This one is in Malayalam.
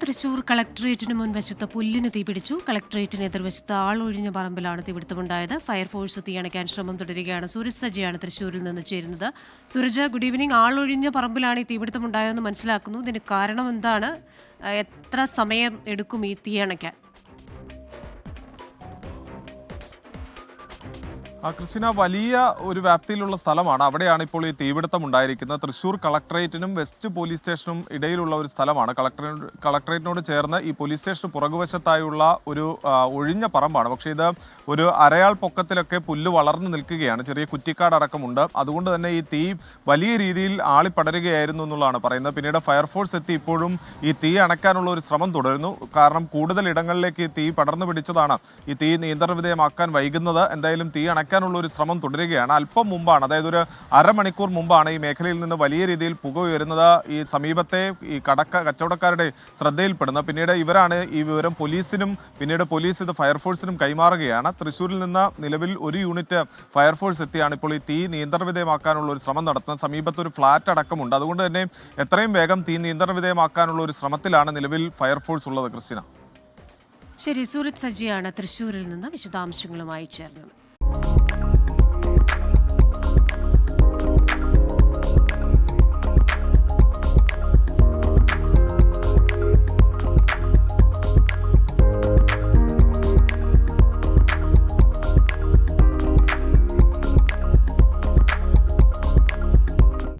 തൃശൂർ കളക്ടറേറ്റിന് മുൻവശത്ത് പുല്ലിന് തീപിടിച്ചു. കളക്ടറേറ്റിന് എതിർവശത്ത് ആളൊഴിഞ്ഞ പറമ്പിലാണ് തീപിടുത്തമുണ്ടായത്. ഫയർഫോഴ്സ് തീയണയ്ക്കാൻ ശ്രമം തുടരുകയാണ്. സൂരജ് സജിയാണ് തൃശൂരിൽ നിന്ന് ചേരുന്നത്. Sooraj, good evening. ആളൊഴിഞ്ഞ പറമ്പിലാണ് ഈ തീപിടുത്തമുണ്ടായതെന്ന് മനസ്സിലാക്കുന്നു. ഇതിന് കാരണം എന്താണ്? എത്ര സമയം എടുക്കും ഈ തീയണയ്ക്കാൻ? ക്രിസ്റ്റിന, വലിയ ഒരു വ്യാപ്തിയിലുള്ള സ്ഥലമാണ്. അവിടെയാണ് ഇപ്പോൾ ഈ തീപിടുത്തം ഉണ്ടായിരിക്കുന്നത്. തൃശൂർ കളക്ടറേറ്റിനും വെസ്റ്റ് പോലീസ് സ്റ്റേഷനും ഇടയിലുള്ള ഒരു സ്ഥലമാണ്. കളക്ടറേറ്റിനോട് ചേർന്ന് ഈ പോലീസ് സ്റ്റേഷന് പുറകുവശത്തായുള്ള ഒരു ഒഴിഞ്ഞ പറമ്പാണ്. പക്ഷേ ഇത് ഒരു അരയാൾ പൊക്കത്തിലൊക്കെ പുല്ല് വളർന്നു നിൽക്കുകയാണ്. ചെറിയ കുറ്റിക്കാട് അടക്കമുണ്ട്. അതുകൊണ്ട് തന്നെ ഈ തീ വലിയ രീതിയിൽ ആളിപ്പടരുകയായിരുന്നു എന്നുള്ളതാണ് പറയുന്നത്. പിന്നീട് ഫയർഫോഴ്സ് എത്തി ഇപ്പോഴും ഈ തീ അണയ്ക്കാനുള്ള ഒരു ശ്രമം തുടരുന്നു. കാരണം കൂടുതൽ ഇടങ്ങളിലേക്ക് ഈ തീ പടർന്നു പിടിച്ചതാണ് ഈ തീ നിയന്ത്രണ വിധേയമാക്കാൻ വൈകുന്നത്. എന്തായാലും തീ അണയ്ക്കാനുള്ള ഒരു ശ്രമം തുടരുകയാണ്. അല്പം മുമ്പാണ്, അതായത് ഒരു അരമണിക്കൂർ മുമ്പാണ് ഈ മേഖലയിൽ നിന്ന് വലിയ രീതിയിൽ പുക ഉയരുന്നത്. ഈ സമീപത്തെ ഈ കച്ചവടക്കാരുടെ ശ്രദ്ധയിൽപ്പെടുന്നത്. പിന്നീട് ഇവരാണ് ഈ വിവരം പോലീസിനും, പിന്നീട് പോലീസ് ഇത് ഫയർഫോഴ്സിനും കൈമാറുകയാണ്. തൃശ്ശൂരിൽ നിന്ന് നിലവിൽ ഒരു യൂണിറ്റ് ഫയർഫോഴ്സ് എത്തിയാണ് ഇപ്പോൾ ഈ തീ നിയന്ത്രണ വിധേയമാക്കാനുള്ള ഒരു ശ്രമം നടത്തുന്നത്. സമീപത്ത് ഒരു ഫ്ളാറ്റ് അടക്കമുണ്ട്. അതുകൊണ്ട് തന്നെ എത്രയും വേഗം തീ നിയന്ത്രണ വിധേയമാക്കാനുള്ള ഒരു ശ്രമത്തിലാണ് നിലവിൽ ഫയർഫോഴ്സ് ഉള്ളത്. ക്രിസ്റ്റിന, ശരി, സൂരജ് സജിയാണ് തൃശൂരിൽ നിന്ന് വിശദാംശങ്ങളുമായി ചേർന്നത്.